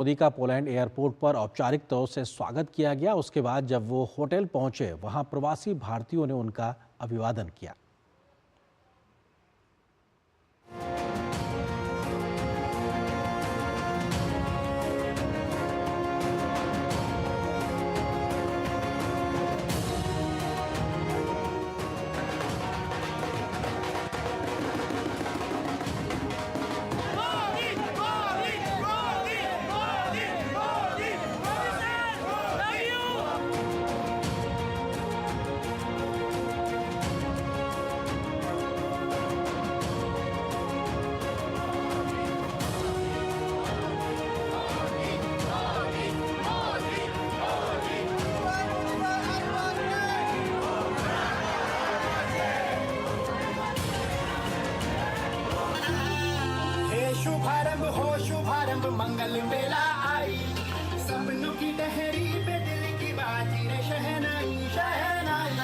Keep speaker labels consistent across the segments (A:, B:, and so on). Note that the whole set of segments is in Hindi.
A: मोदी का पोलैंड एयरपोर्ट पर औपचारिक तौर से स्वागत किया गया। उसके बाद जब वो होटल पहुंचे, वहां प्रवासी भारतीयों ने उनका अभिवादन किया।
B: शुभारंभ मंगल वेला आई, सपनों की टहरी पे दिल की बाजी रे शहनाई शहनाई शहनाई।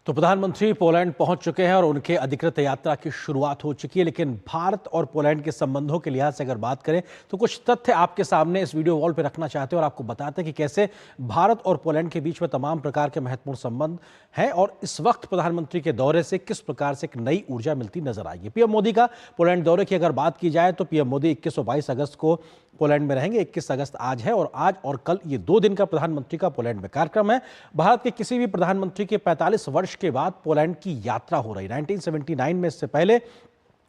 A: तो प्रधानमंत्री पोलैंड पहुंच चुके हैं और उनके अधिकृत यात्रा की शुरुआत हो चुकी है। लेकिन भारत और पोलैंड के संबंधों के लिहाज से अगर बात करें तो कुछ तथ्य आपके सामने इस वीडियो वॉल पे रखना चाहते हैं और आपको बताते हैं कि कैसे भारत और पोलैंड के बीच में तमाम प्रकार के महत्वपूर्ण संबंध हैं और इस वक्त प्रधानमंत्री के दौरे से किस प्रकार से एक नई ऊर्जा मिलती नजर आएगी। पीएम मोदी का पोलैंड दौरे की अगर बात की जाए तो पीएम मोदी 21 और 22 अगस्त को पोलैंड में रहेंगे। 21 अगस्त आज है और आज और कल ये 2 दिन का प्रधानमंत्री का पोलैंड में कार्यक्रम है। भारत के किसी भी प्रधानमंत्री के 45 वर्ष के बाद पोलैंड की यात्रा हो रही। 1979 में इससे पहले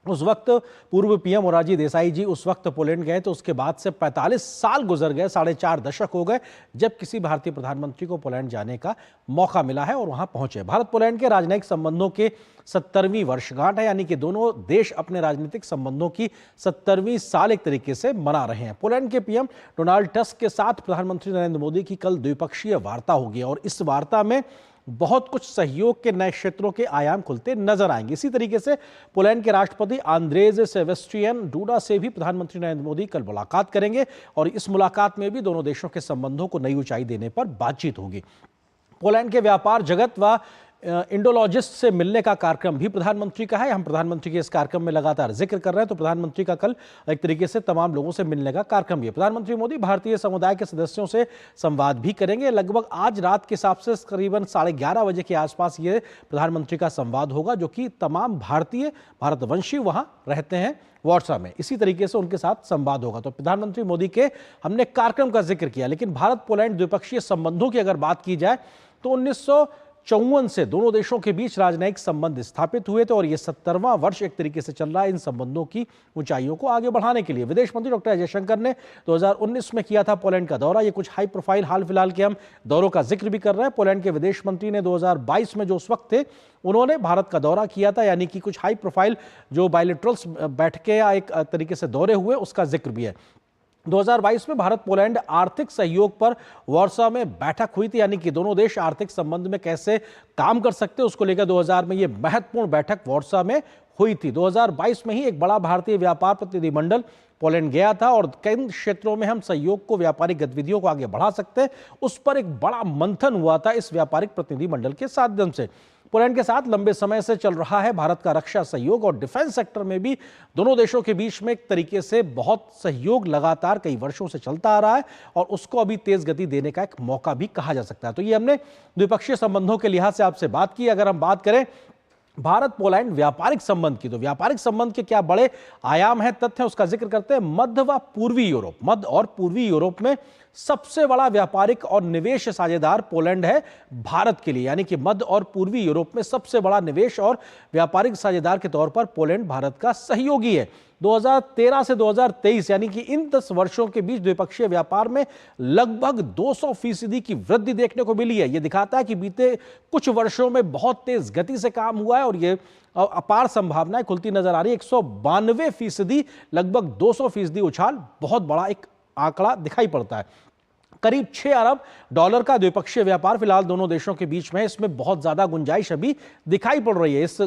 A: उस वक्त पूर्व पीएम मोरारजी देसाई जी उस वक्त पोलैंड गए तो उसके बाद से 45 साल गुजर गए, 4.5 दशक हो गए जब किसी भारतीय प्रधानमंत्री को पोलैंड जाने का मौका मिला है और वहां पहुंचे। भारत पोलैंड के राजनयिक संबंधों के 70वीं वर्षगांठ है, यानी कि दोनों देश अपने राजनीतिक संबंधों की 70वीं साल एक तरीके से मना रहे हैं। पोलैंड के पीएम डोनाल्ड टस्क के साथ प्रधानमंत्री नरेंद्र मोदी की कल द्विपक्षीय वार्ता होगी और इस वार्ता में बहुत कुछ सहयोग के नए क्षेत्रों के आयाम खुलते नजर आएंगे। इसी तरीके से पोलैंड के राष्ट्रपति आंद्रेज सेबेस्टियन डूडा से भी प्रधानमंत्री नरेंद्र मोदी कल मुलाकात करेंगे और इस मुलाकात में भी दोनों देशों के संबंधों को नई ऊंचाई देने पर बातचीत होगी। पोलैंड के व्यापार जगत व इंडोलॉजिस्ट से मिलने का कार्यक्रम भी प्रधानमंत्री का है। हम प्रधानमंत्री के इस कार्यक्रम में लगातार जिक्र कर रहे हैं तो प्रधानमंत्री का कल एक तरीके से तमाम लोगों से मिलने का कार्यक्रम भी है। प्रधानमंत्री मोदी भारतीय समुदाय के सदस्यों से संवाद भी करेंगे। लगभग आज रात के हिसाब से करीबन 11:30 बजे के आसपास ये प्रधानमंत्री का संवाद होगा, जो कि तमाम भारतीय भारतवंशी वहां रहते हैं वार्सा में। इसी तरीके से उनके साथ संवाद होगा। तो प्रधानमंत्री मोदी के हमने कार्यक्रम का जिक्र किया, लेकिन भारत पोलैंड द्विपक्षीय संबंधों की अगर बात की जाए तो 1954 से दोनों देशों के बीच राजनयिक संबंध स्थापित हुए थे और ये 70वां वर्ष एक तरीके से चल रहा है इन संबंधों की ऊंचाइयों को आगे बढ़ाने के लिए। विदेश मंत्री डॉक्टर एस जयशंकर ने 2019 में किया था पोलैंड का दौरा। ये कुछ हाई प्रोफाइल हाल फिलहाल के हम दौरों का जिक्र भी कर रहे हैं। पोलैंड के विदेश मंत्री ने 2022 में जो उस वक्त थे उन्होंने भारत का दौरा किया था, यानी कि कुछ हाई प्रोफाइल जो बायलैटरल्स बैठकें या एक तरीके से दौरे हुए उसका जिक्र भी है। 2022 में भारत पोलैंड आर्थिक सहयोग पर वार्सा में बैठक हुई थी, यानी कि दोनों देश आर्थिक संबंध में कैसे काम कर सकते हैं उसको लेकर 2000 में यह महत्वपूर्ण बैठक वार्सा में हुई थी। 2022 में ही एक बड़ा भारतीय व्यापार प्रतिनिधिमंडल पोलैंड गया था और किन क्षेत्रों में हम सहयोग को व्यापारिक गतिविधियों को आगे बढ़ा सकते हैं उस पर एक बड़ा मंथन हुआ था इस व्यापारिक प्रतिनिधिमंडल के माध्यम से। पोलैंड के साथ लंबे समय से चल रहा है भारत का रक्षा सहयोग और डिफेंस सेक्टर में भी दोनों देशों के बीच में एक तरीके से बहुत सहयोग लगातार कई वर्षों से चलता आ रहा है और उसको अभी तेज गति देने का एक मौका भी कहा जा सकता है। तो ये हमने द्विपक्षीय संबंधों के लिहाज से आपसे बात की। अगर हम बात करें भारत पोलैंड व्यापारिक संबंध की तो व्यापारिक संबंध के क्या बड़े आयाम हैं, तथ्य हैं, उसका जिक्र करते हैं। मध्य और पूर्वी यूरोप में सबसे बड़ा व्यापारिक और निवेश साझेदार पोलैंड है भारत के लिए, यानी कि मध्य और पूर्वी यूरोप में सबसे बड़ा निवेश और व्यापारिक साझेदार के तौर पर पोलैंड भारत का सहयोगी है। 2013 से 2023 यानी कि इन 10 वर्षों के बीच द्विपक्षीय व्यापार में लगभग 200% की वृद्धि देखने को मिली है। यह दिखाता है कि बीते कुछ वर्षों में बहुत तेज गति से काम हुआ है और ये अपार संभावनाएं खुलती नजर आ रही है। 192%, लगभग 200% उछाल बहुत बड़ा एक आंकड़ा दिखाई पड़ता है। करीब $6 अरब का द्विपक्षीय व्यापार फिलहाल दोनों देशों के बीच में, इसमें बहुत ज्यादा गुंजाइश अभी दिखाई पड़ रही है इस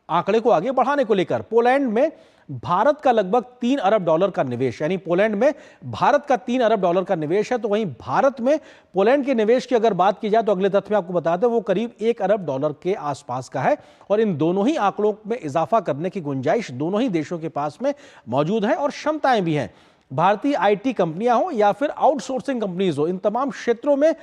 A: आंकड़े को आगे बढ़ाने को लेकर। पोलैंड में भारत का लगभग $3 अरब का निवेश, यानी पोलैंड में भारत का $3 अरब का निवेश है, तो वहीं भारत में पोलैंड के निवेश की अगर बात की जाए तो अगले तथ्य में आपको बता दें वो करीब $1 अरब के आसपास का है और इन दोनों ही आंकड़ों में इजाफा करने की गुंजाइश दोनों ही देशों के पास में मौजूद है और क्षमताएं भी हैं। भारतीय आईटी कंपनियां हो या फिर आउटसोर्सिंग कंपनीज हो, इन तमाम क्षेत्रों में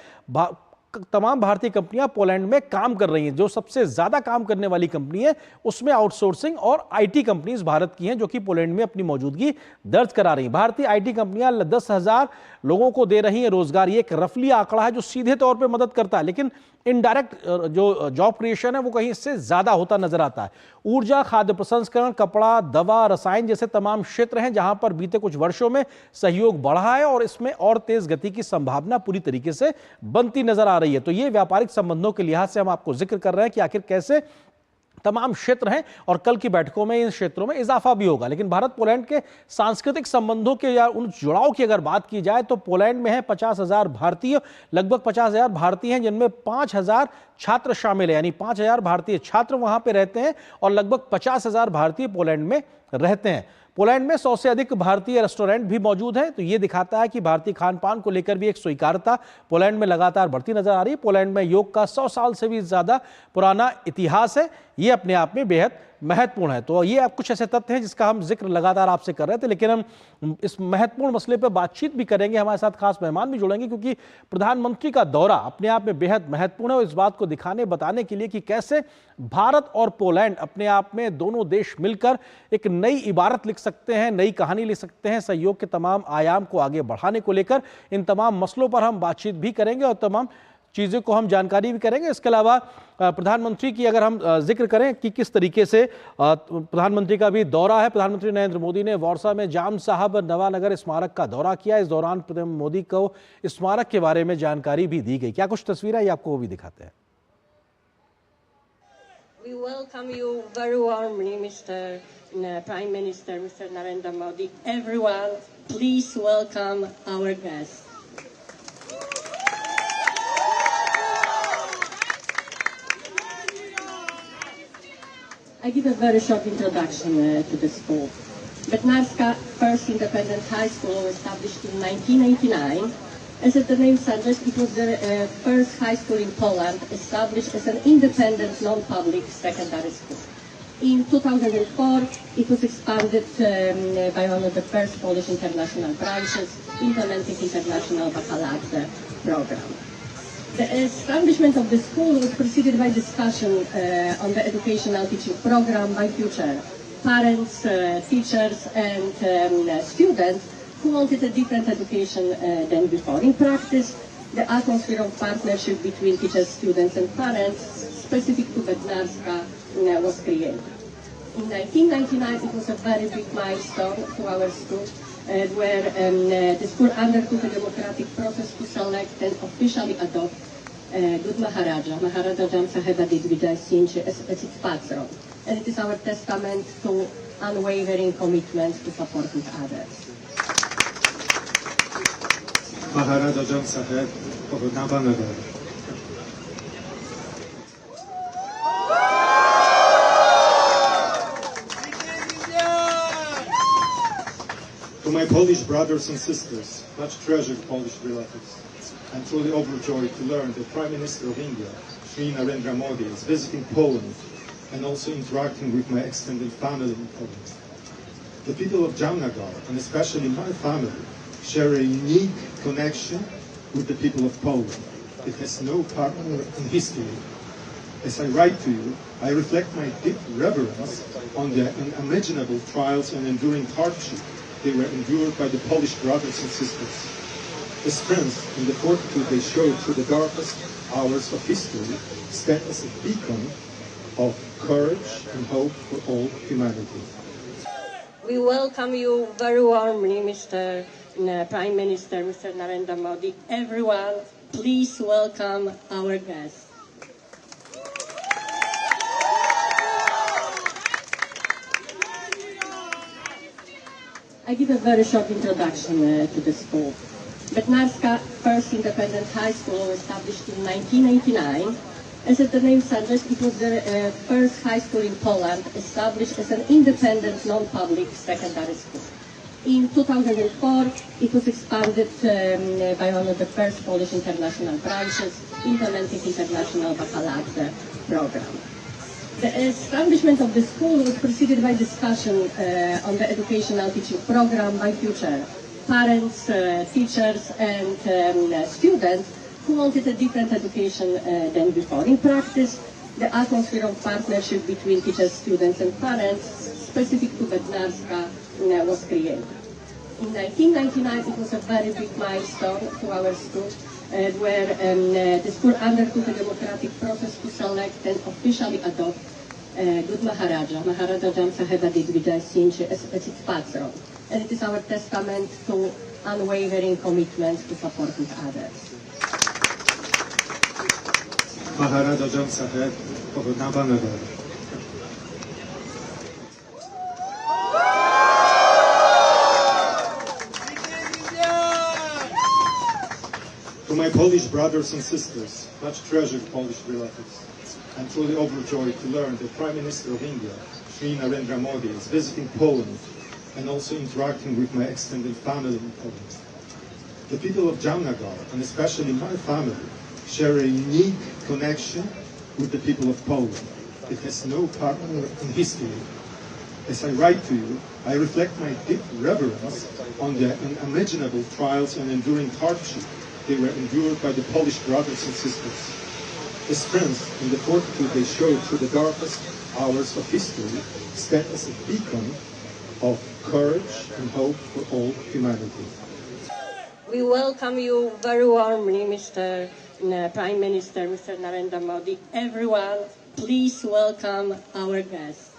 A: तमाम भारतीय कंपनियां पोलैंड में काम कर रही हैं। जो सबसे ज्यादा काम करने वाली कंपनी है उसमें आउटसोर्सिंग और आईटी कंपनीज भारत की हैं, जो कि पोलैंड में अपनी मौजूदगी दर्ज करा रही हैं। भारतीय आईटी कंपनियां 10,000 लोगों को दे रही हैं रोजगार। ये एक रफली आंकड़ा है जो सीधे तौर पे मदद करता है, लेकिन इनडायरेक्ट जो जॉब क्रिएशन है वो कहीं इससे ज्यादा होता नजर आता है। ऊर्जा, खाद्य प्रसंस्करण, कपड़ा, दवा, रसायन जैसे तमाम क्षेत्र हैं जहां पर बीते कुछ वर्षों में सहयोग बढ़ा है और इसमें और तेज गति की संभावना पूरी तरीके से बनती नजर आ रही है। तो ये व्यापारिक संबंधों के लिहाज से हम आपको जिक्र कर रहे हैं कि आखिर कैसे तमाम क्षेत्र हैं और कल की बैठकों में इन क्षेत्रों में इजाफा भी होगा। लेकिन भारत पोलैंड के सांस्कृतिक संबंधों के या उन जुड़ाव की अगर बात की जाए तो पोलैंड में है 50,000 भारतीय, लगभग 50,000 भारतीय हैं जिनमें 5,000 छात्र शामिल है, यानी 5,000 भारतीय छात्र वहां पे रहते हैं और लगभग 50,000 भारतीय पोलैंड में रहते हैं। पोलैंड में 100 से अधिक भारतीय रेस्टोरेंट भी मौजूद हैं, तो ये दिखाता है कि भारतीय खान पान को लेकर भी एक स्वीकारता पोलैंड में लगातार बढ़ती नजर आ रही है। पोलैंड में योग का 100 साल से भी ज्यादा पुराना इतिहास है, ये अपने आप में बेहद महत्वपूर्ण है। तो ये आप कुछ ऐसे तथ्य हैं जिसका हम जिक्र लगातार आपसे कर रहे थे, लेकिन हम इस महत्वपूर्ण मसले पर बातचीत भी करेंगे। हमारे साथ खास मेहमान भी जुड़ेंगे क्योंकि प्रधानमंत्री का दौरा अपने आप में बेहद महत्वपूर्ण है और इस बात को दिखाने बताने के लिए कि कैसे भारत और पोलैंड अपने आप में दोनों देश मिलकर एक नई इबारत लिख सकते हैं, नई कहानी लिख सकते हैं। सहयोग के तमाम आयाम को आगे बढ़ाने को लेकर इन तमाम मसलों पर हम बातचीत भी करेंगे और तमाम चीज़ों को हम जानकारी भी करेंगे। इसके अलावा प्रधानमंत्री की अगर हम जिक्र करें कि किस तरीके से प्रधानमंत्री का भी दौरा है। प्रधानमंत्री नरेंद्र मोदी ने वारसा में जाम साहब नवानगर स्मारक का दौरा किया। इस दौरान प्रधानमंत्री मोदी को स्मारक के बारे में जानकारी भी दी गई। क्या कुछ तस्वीरें ये आपको वो भी दिखाते हैं।
C: We welcome you very warmly, Mr. Prime Minister, Mr. Narendra Modi. Everyone, please welcome our guests. I give a very short introduction to the school. Bednarska First Independent High School was established in 1989. As the name suggests, it was the first high school in Poland established as an independent, non-public secondary school. In 2004, it was expanded by one of the first Polish international branches, implementing international baccalaureate program. The establishment of the school was preceded by discussion on the educational teaching program by future parents, teachers, and students who wanted a different education than before. In practice, the atmosphere of partnership between teachers, students, and parents specific to Bednarska was created. In 1999, it was a very big milestone to our school, where the school undertook a democratic process to select and officially adopt good Maharaja Jamsaheba Digvijay Singh as its patron. And it is our testament to unwavering commitment to supporting others.
D: Maharaja Jamsaheb of Navanagar. To my Polish brothers and sisters, much treasured Polish relatives, I'm truly overjoyed to learn that Prime Minister of India, Shri Narendra Modi, is visiting Poland and also interacting with my extended family in Poland. The people of Jamnagar, and especially my family, share a unique connection with the people of Poland. It has no partner in history. As I write to you, I reflect my deep reverence on the unimaginable trials and enduring hardship they were endured by the Polish brothers and sisters. The strength and the fortitude they showed through the darkest hours of history stand as a beacon of courage and hope for all humanity.
C: We welcome you very warmly, Mr. Prime Minister, Mr. Narendra Modi. Everyone, please welcome our guests. I give a very short introduction to the school. Bednarska First Independent High School was established in 1989. As the name suggests, it was the first high school in Poland established as an independent, non-public secondary school. In 2004, it was expanded by one of the first Polish international branches, implementing international baccalaureate program. The establishment of the school was preceded by discussion on the educational teaching program by future parents, teachers, and students who wanted a different education than before. In practice, the atmosphere of partnership between teachers, students, and parents, specific to Bednarska, was created. In 1999, it was a very big milestone to our school, where the school undertook a democratic process to select and officially adopt Good Maharaja, Maharaja Jamsaheba Digvijay Singh as its patron. And it is our testament to unwavering commitment to supporting others.
D: Maharaja Jamsaheb of Nabanagar. To my Polish brothers and sisters, much treasured Polish relatives, I'm truly overjoyed to learn that Prime Minister of India, Shri Narendra Modi, is visiting Poland and also interacting with my extended family in Poland. The people of Jamnagar, and especially my family, share a unique connection with the people of Poland. It has no partner in history. As I write to you, I reflect my deep reverence on the unimaginable trials and enduring hardship they were endured by the Polish brothers and sisters. The strength and the fortitude they showed through the darkest hours of history stand as a beacon of courage and hope for all humanity.
C: We welcome you very warmly, Mr. Prime Minister, Mr. Narendra Modi. Everyone, please welcome our guests.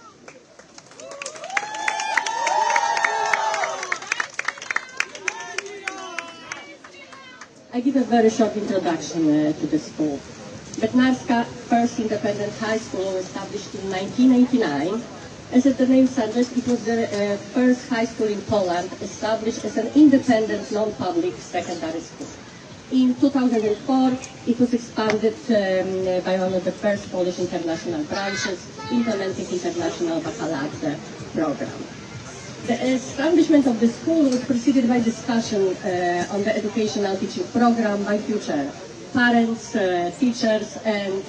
C: I give a very short introduction to the school. Bednarska First Independent High School was established in 1989. As the name suggests, it was the first high school in Poland established as an independent, non-public secondary school. In 2004, it was expanded by one of the first Polish international branches, implementing international baccalaureate program. The establishment of the school was preceded by discussion on the educational teaching program by future parents, teachers, and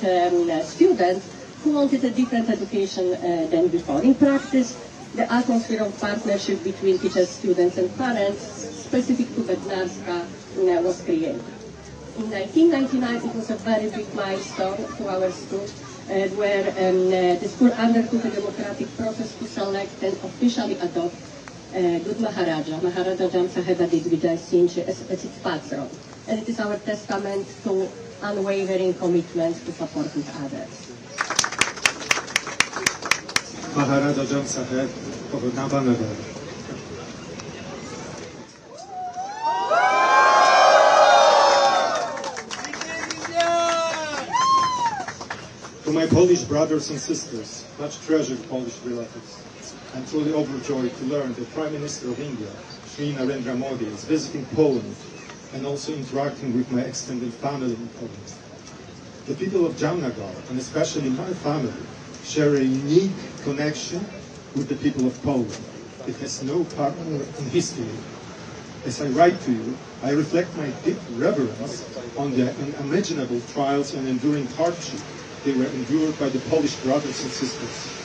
C: students who wanted a different education than before. In practice, the atmosphere of partnership between teachers, students, and parents, specific to Bednarska, was created. In 1999, it was a very big milestone to our school, where the school undertook a democratic process to select and officially adopt Good Maharaja, Maharaja Jamsaheba Digvijay Singh as its patron. And it is our testament to unwavering commitment to supporting others.
D: Maharaja Jamsaheb of Nabanagar. To my Polish brothers and sisters, much treasured Polish relatives, I'm truly overjoyed to learn that Prime Minister of India, Shri Narendra Modi, is visiting Poland and also interacting with my extended family in Poland. The people of Jamnagar, and especially my family, share a unique connection with the people of Poland. It has no partner in history. As I write to you, I reflect my deep reverence on the unimaginable trials and enduring hardship they were endured by the Polish brothers and sisters.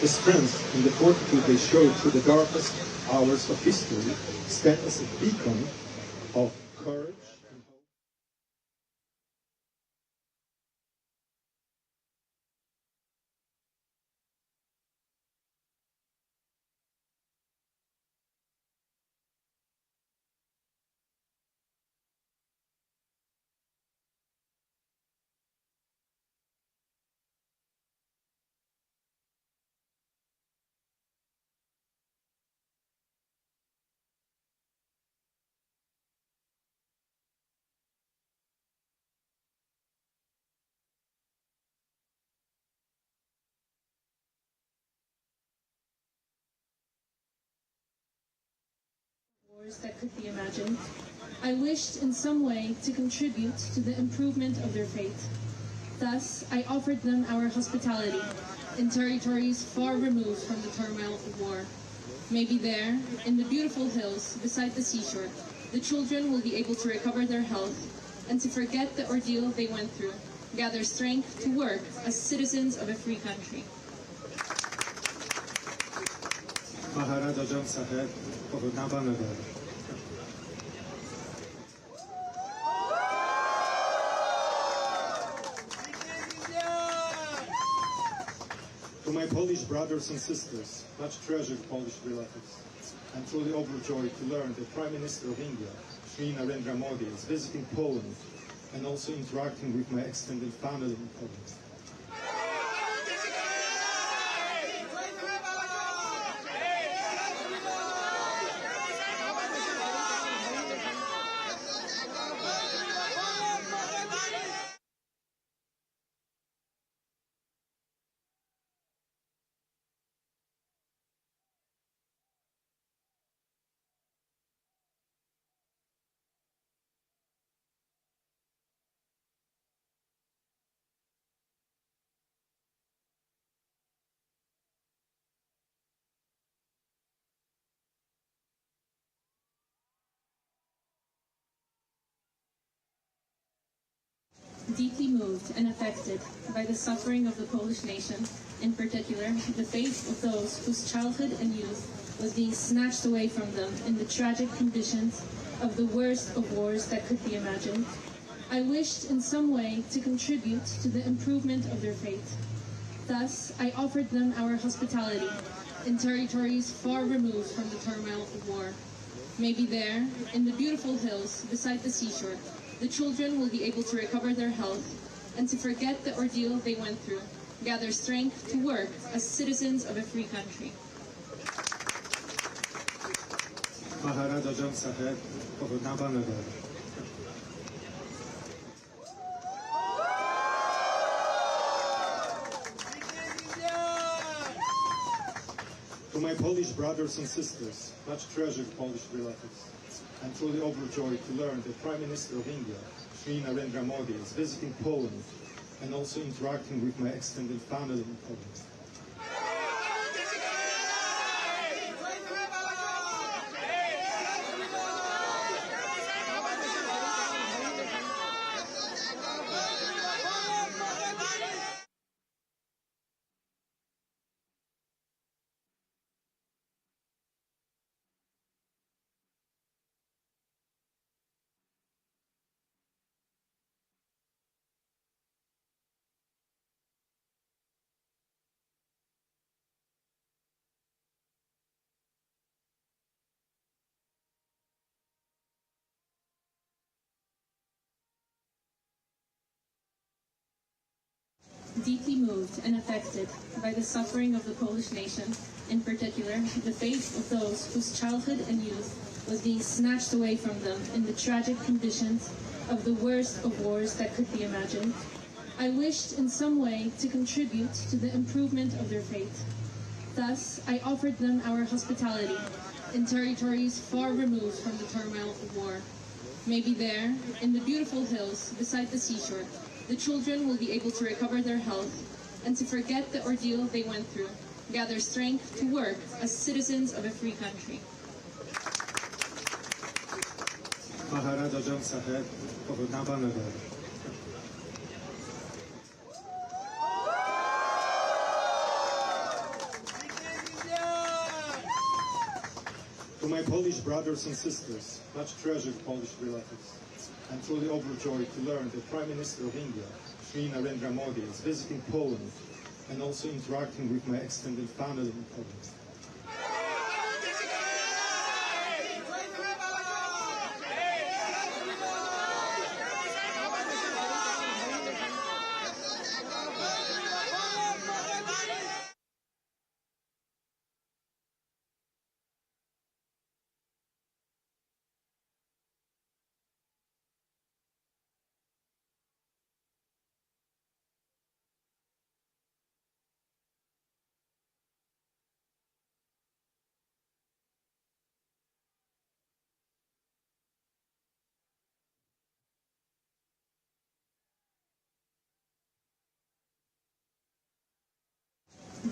D: The strength and the fortitude they showed through the darkest hours of history stand as a beacon of courage.
E: wars that could be imagined. I wished in some way to contribute to the improvement of their fate. Thus, I offered them our hospitality in territories far removed from the turmoil of war. Maybe there, in the beautiful hills beside the seashore, the children will be able to recover their health and to forget the ordeal they went through, gather strength to work as citizens of a free country.
D: Maharaja Jam Saheb of Nabanagar. To my Polish brothers and sisters, much treasured Polish relatives, I'm truly overjoyed to learn that Prime Minister of India, Shri Narendra Modi, is visiting Poland and also interacting with my extended family in Poland.
E: Deeply moved and affected by the suffering of the Polish nation, in particular the fate of those whose childhood and youth was being snatched away from them in the tragic conditions of the worst of wars that could be imagined, I wished in some way to contribute to the improvement of their fate. Thus, I offered them our hospitality in territories far removed from the turmoil of war. Maybe there, in the beautiful hills beside the seashore, the children will be able to recover their health and to forget the ordeal they went through, gather strength to work as citizens of a free country.
D: Maharaja Jam Saheb of Nabanagar. To my Polish brothers and sisters, much treasured Polish relatives, I'm truly overjoyed to learn that Prime Minister of India, Shri Narendra Modi, is visiting Poland and also interacting with my extended family in Poland.
E: Deeply moved and affected by the suffering of the Polish nation, in particular the fate of those whose childhood and youth was being snatched away from them in the tragic conditions of the worst of wars that could be imagined, I wished in some way to contribute to the improvement of their fate. Thus, I offered them our hospitality in territories far removed from the turmoil of war. Maybe there, in the beautiful hills beside the seashore, the children will be able to recover their health and to forget the ordeal they went through, gather strength to work as citizens of a free country.
D: Maharaja Jam Saheb of Nabanagar. To my Polish brothers and sisters, much treasured Polish relatives, I'm truly overjoyed to learn that Prime Minister of India, Shri Narendra Modi, is visiting Poland and also interacting with my extended family in Poland.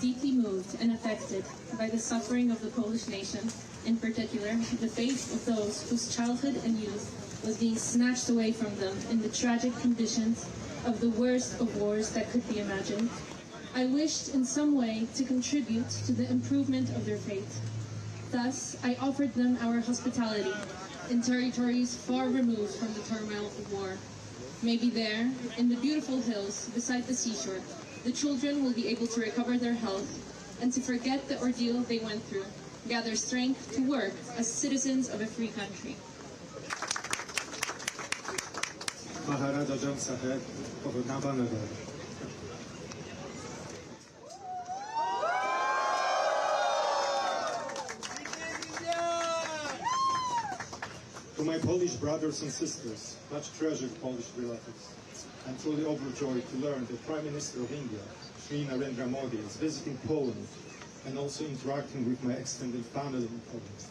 E: deeply moved and affected by the suffering of the Polish nation, in particular, the fate of those whose childhood and youth was being snatched away from them in the tragic conditions of the worst of wars that could be imagined. I wished in some way to contribute to the improvement of their fate. Thus, I offered them our hospitality in territories far removed from the turmoil of war. Maybe there, in the beautiful hills beside the seashore, the children will be able to recover their health and to forget the ordeal they went through, gather strength to work as citizens of a free country.
D: Maharaja Jam Saheb of Nabanagar. To my Polish brothers and sisters, much treasured Polish relatives, I'm truly overjoyed to learn that Prime Minister of India, Shri Narendra Modi, is visiting Poland and also interacting with my extended family in Poland.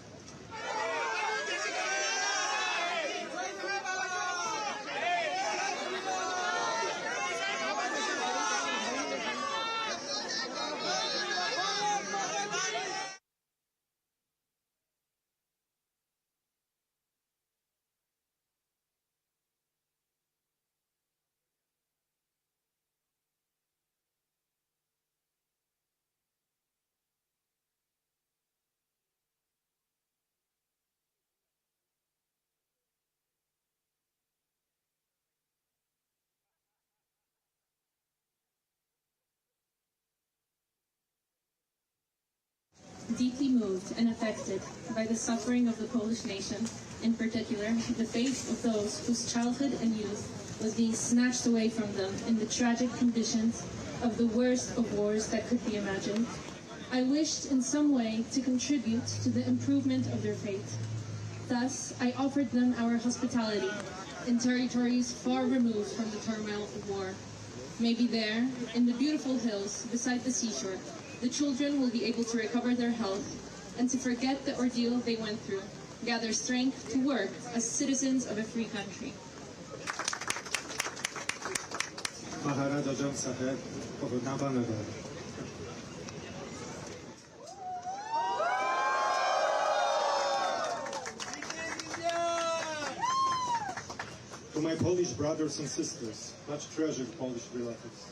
E: Deeply moved and affected by the suffering of the Polish nation, in particular, the fate of those whose childhood and youth was being snatched away from them in the tragic conditions of the worst of wars that could be imagined. I wished in some way to contribute to the improvement of their fate. Thus, I offered them our hospitality in territories far removed from the turmoil of war. Maybe there, in the beautiful hills beside the seashore, the children will be able to recover their health and to forget the ordeal they went through, gather strength to work as citizens of a free country.
D: Maharaja Jam Saheb of Nabanagar. To my Polish brothers and sisters, much treasured Polish relatives,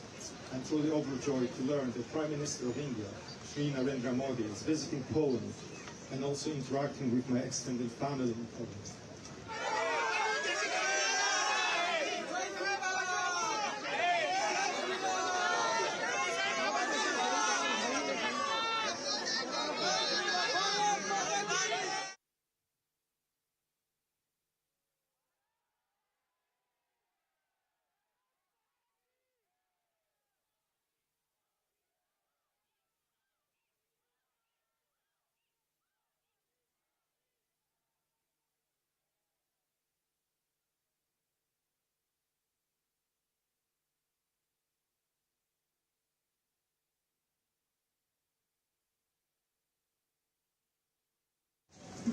D: I'm truly overjoyed to learn that Prime Minister of India, Shri Narendra Modi, is visiting Poland and also interacting with my extended family in Poland.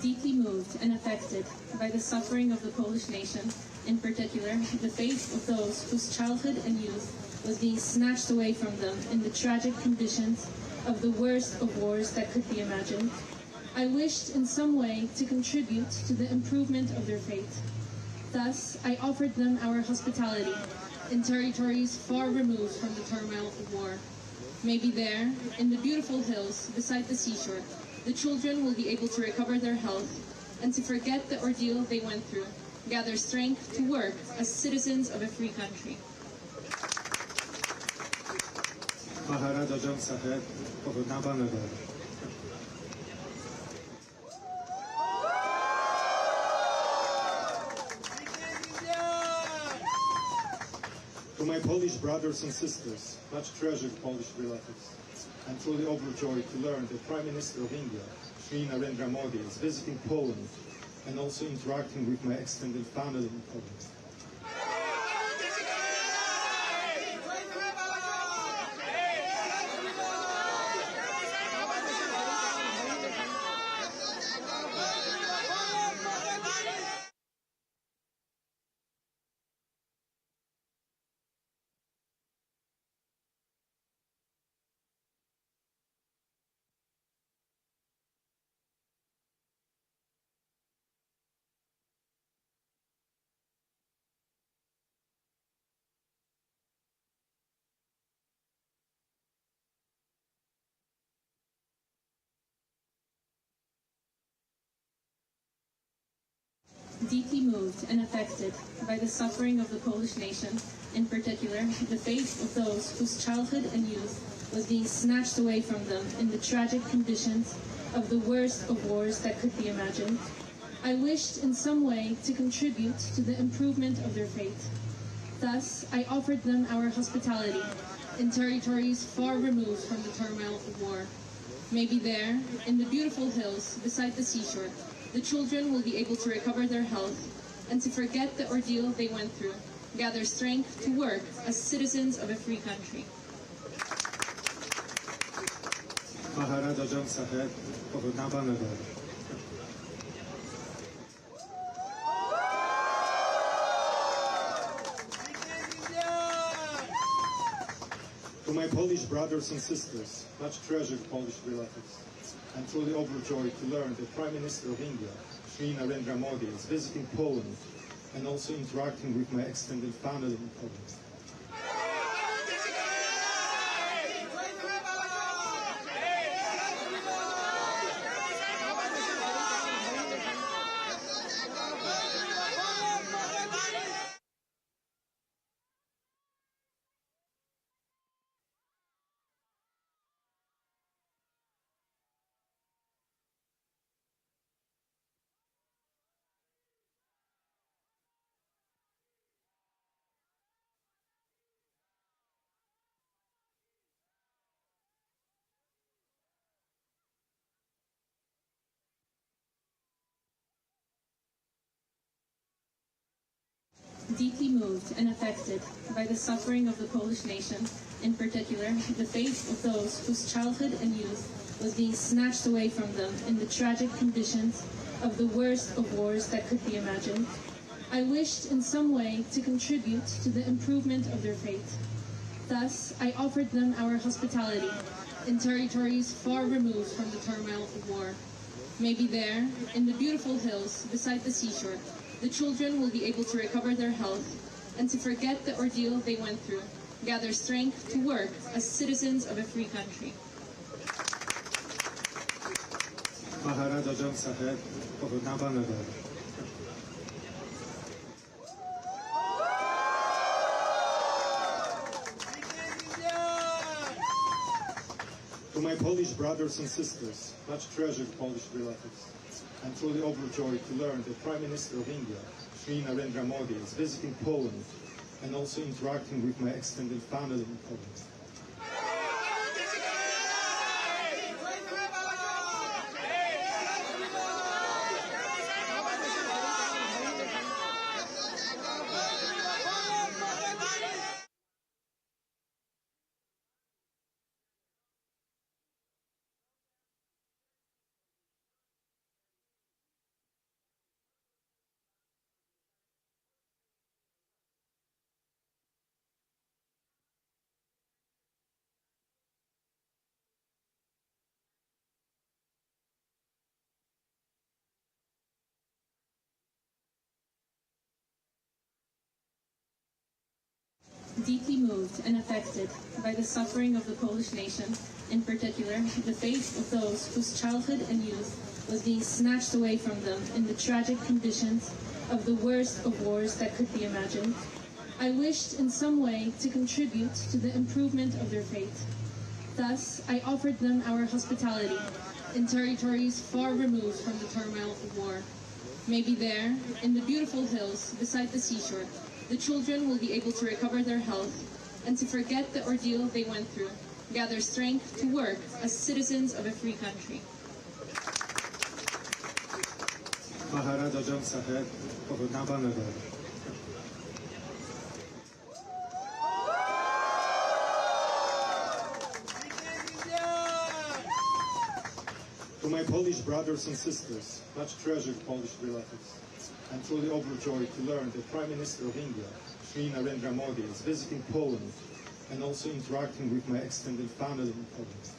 E: Deeply moved and affected by the suffering of the Polish nation, in particular, the fate of those whose childhood and youth was being snatched away from them in the tragic conditions of the worst of wars that could be imagined. I wished in some way to contribute to the improvement of their fate. Thus, I offered them our hospitality in territories far removed from the turmoil of war. Maybe there, in the beautiful hills beside the seashore, the children will be able to recover their health and to forget the ordeal they went through, gather strength to work as citizens of a free country.
D: Maharaja Jam Saheb of Nabanagar. To my Polish brothers and sisters, much treasured Polish relatives, I'm truly overjoyed to learn that Prime Minister of India, Shri Narendra Modi, is visiting Poland and also interacting with my extended family in Poland.
E: Deeply moved and affected by the suffering of the Polish nation, in particular, the fate of those whose childhood and youth was being snatched away from them in the tragic conditions of the worst of wars that could be imagined, I wished in some way to contribute to the improvement of their fate. Thus, I offered them our hospitality in territories far removed from the turmoil of war. Maybe there, in the beautiful hills beside the seashore, the children will be able to recover their health and to forget the ordeal they went through, gather strength to work as citizens of a free country.
D: Maharaja Jam Saheb of Navanagar. To my Polish brothers and sisters, much treasured Polish relatives, I'm truly overjoyed to learn that Prime Minister of India, Shri Narendra Modi, is visiting Poland and also interacting with my extended family in Poland.
E: Deeply moved and affected by the suffering of the Polish nation, in particular, the fate of those whose childhood and youth was being snatched away from them in the tragic conditions of the worst of wars that could be imagined, I wished in some way to contribute to the improvement of their fate. Thus, I offered them our hospitality in territories far removed from the turmoil of war. Maybe there, in the beautiful hills beside the seashore, the children will be able to recover their health and to forget the ordeal they went through, gather strength to work as citizens of a free country.
D: Maharaja Jam Saheb of Navanagar. To my Polish brothers and sisters, much treasured Polish relatives, I'm truly overjoyed to learn that Prime Minister of India, Shri Narendra Modi, is visiting Poland and also interacting with my extended family in Poland.
E: Deeply moved and affected by the suffering of the Polish nation, in particular, the fate of those whose childhood and youth was being snatched away from them in the tragic conditions of the worst of wars that could be imagined, I wished in some way to contribute to the improvement of their fate. Thus, I offered them our hospitality in territories far removed from the turmoil of war. Maybe there, in the beautiful hills beside the seashore, the children will be able to recover their health and to forget the ordeal they went through, gather strength to work as citizens of a free country.
D: Maharaja Jam Saheb of Navanagar. To my Polish brothers and sisters, much treasured Polish relatives, I'm truly overjoyed to learn that Prime Minister of India, Shri Narendra Modi, is visiting Poland and also interacting with my extended family in Poland.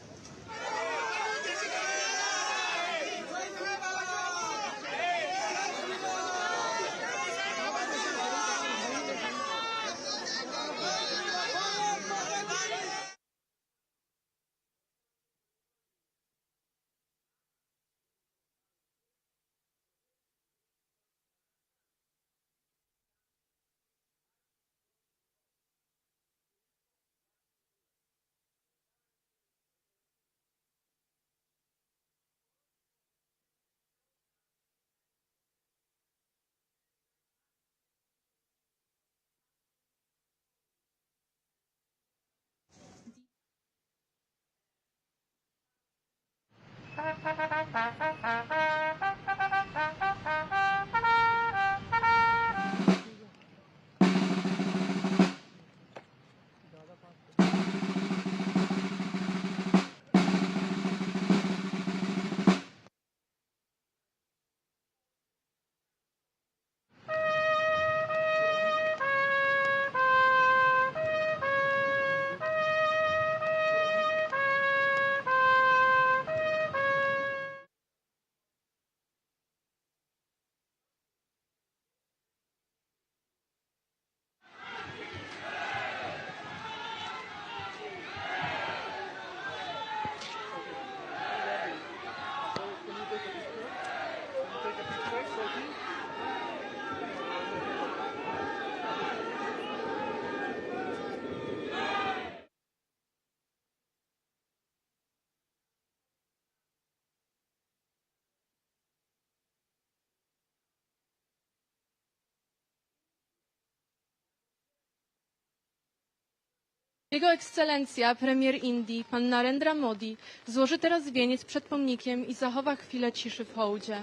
F: Jego Ekscelencja, premier Indii, pan Narendra Modi, złoży teraz wieniec przed pomnikiem i zachowa chwilę ciszy w hołdzie.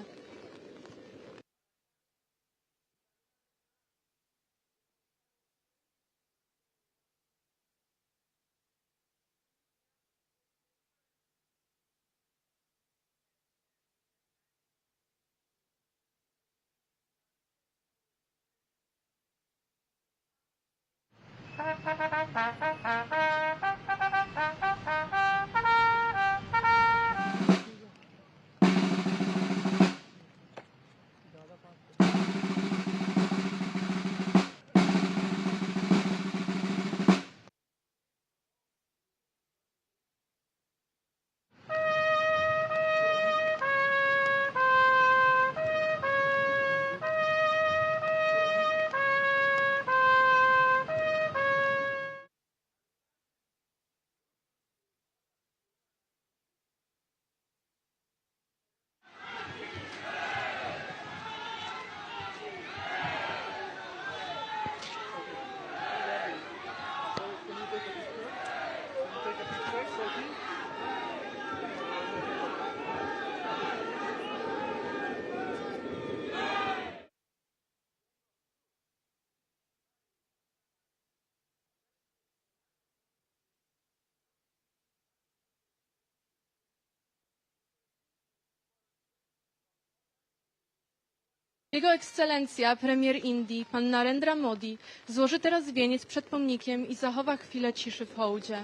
F: Jego Ekscelencja, premier Indii, pan Narendra Modi, złoży teraz wieniec przed pomnikiem i zachowa chwilę ciszy w hołdzie.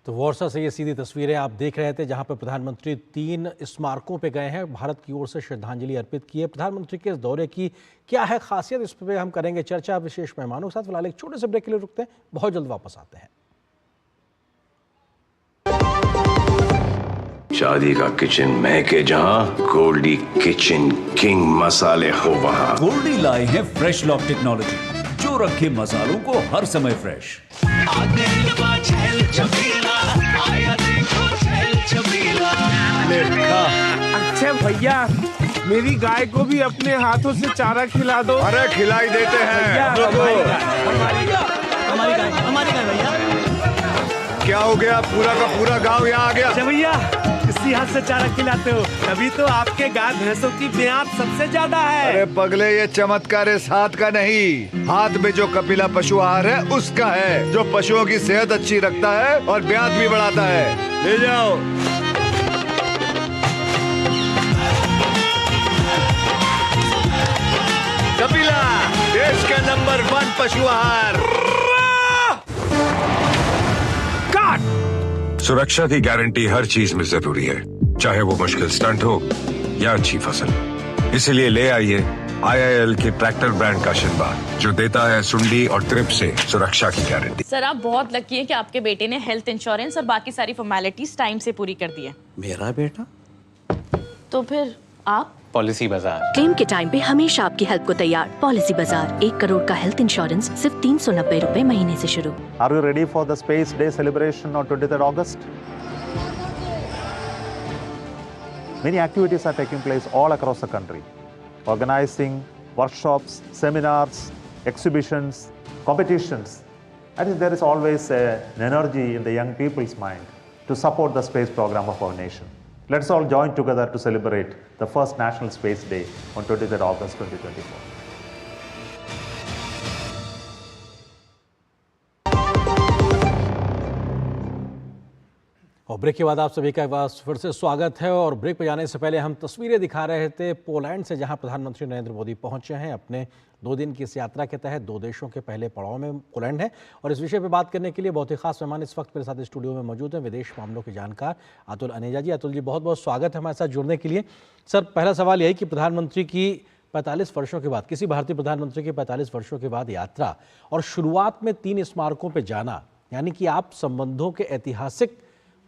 A: तो वारसा से ये सीधी तस्वीरें आप देख रहे थे, जहां पर प्रधानमंत्री 3 स्मारकों पे गए हैं, भारत की ओर से श्रद्धांजलि अर्पित की है। प्रधानमंत्री के इस दौरे की क्या है खासियत, इस पर हम करेंगे चर्चा विशेष मेहमानों के साथ। फिलहाल एक छोटे से ब्रेक के लिए रुकते हैं, बहुत जल्द वापस आते हैं।
G: शादी का किचन महके जहां, गोल्डी किचन किंग मसाले हो वहां।
H: गोल्डी लाए हैं फ्रेश लॉक टेक्नोलॉजी, जो रखे मसालों को हर समय फ्रेश।
I: अच्छा भैया, मेरी गाय को भी अपने हाथों से चारा खिला दो।
G: अरे खिलाई देते हैं।
I: हमारी गाय भैया।
G: क्या हो गया, पूरा का पूरा गांव यहाँ आ गया।
I: अच्छा भैया, इसी हाथ से चारा खिलाते हो, तभी तो आपके गाय भैंसों की ब्याज सबसे ज्यादा है।
J: अरे पगले, ये चमत्कार इस हाथ का नहीं, हाथ में जो कपिला पशु आहार है उसका है, जो पशुओं की सेहत अच्छी रखता है और ब्याज भी बढ़ाता है। ले जाओ। कपिला, देश का नंबर 1 पशु आहार।
K: सुरक्षा की गारंटी हर चीज में जरूरी है, चाहे वो मुश्किल स्टंट हो या अच्छी फसल। इसीलिए ले आइए IIL के ट्रैक्टर ब्रांड का शिनबा, जो देता है सुंडी और ट्रिप से सुरक्षा की गारंटी।
L: सर, आप बहुत लकी हैं कि आपके बेटे ने हेल्थ इंश्योरेंस और बाकी सारी फॉर्मेलिटीज टाइम से पूरी कर दी है।
M: मेरा बेटा?
L: तो फिर आप?
M: पॉलिसी बाजार।
N: क्लेम के टाइम पे हमेशा आपकी हेल्प को तैयार। पॉलिसी बाजार, 1 करोड़ का हेल्थ इंश्योरेंस सिर्फ 390 रुपए महीने से शुरू।
O: Are you ready for the Space Day celebration on 23rd August? Many activities are taking place all across the country, organizing workshops, seminars, exhibitions, competitions. I think there is always an energy in the young people's mind to support the space program of our nation. Let's all join together to celebrate the first National Space Day on 23rd August 2024.
A: और ब्रेक के बाद आप सभी का एक बार फिर से स्वागत है। और ब्रेक पे जाने से पहले हम तस्वीरें दिखा रहे थे पोलैंड से, जहां प्रधानमंत्री नरेंद्र मोदी पहुंचे हैं अपने 2 दिन की इस यात्रा के तहत। 2 देशों के पहले पड़ाव में पोलैंड है और इस विषय पे बात करने के लिए बहुत ही खास मेहमान इस वक्त मेरे साथ स्टूडियो में मौजूद हैं, विदेश मामलों के जानकार अतुल अनेजा जी। अतुल जी, बहुत बहुत स्वागत है हमारे साथ जुड़ने के लिए। सर, पहला सवाल यही कि प्रधानमंत्री की 45 वर्षों के बाद, किसी भारतीय प्रधानमंत्री की 45 वर्षों के बाद यात्रा और शुरुआत में 3 स्मारकों पर जाना, यानी कि आप संबंधों के ऐतिहासिक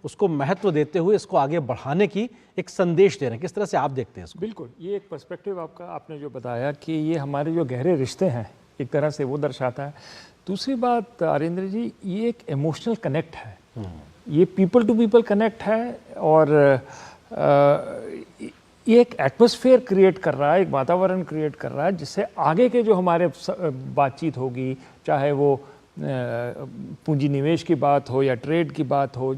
A: उसको महत्व देते हुए इसको आगे बढ़ाने की एक संदेश दे रहे हैं, किस तरह से आप देखते हैं इसको?
P: बिल्कुल, ये एक पर्सपेक्टिव आपने जो बताया कि ये हमारे जो गहरे रिश्ते हैं एक तरह से वो दर्शाता है। दूसरी बात आरिंद्र जी, ये एक इमोशनल कनेक्ट है, ये पीपल टू पीपल कनेक्ट है और ये एक एटमॉस्फेयर क्रिएट कर रहा है, एक वातावरण क्रिएट कर रहा है जिससे आगे के जो हमारे बातचीत होगी, चाहे वो पूंजी निवेश की बात हो या ट्रेड की बात हो,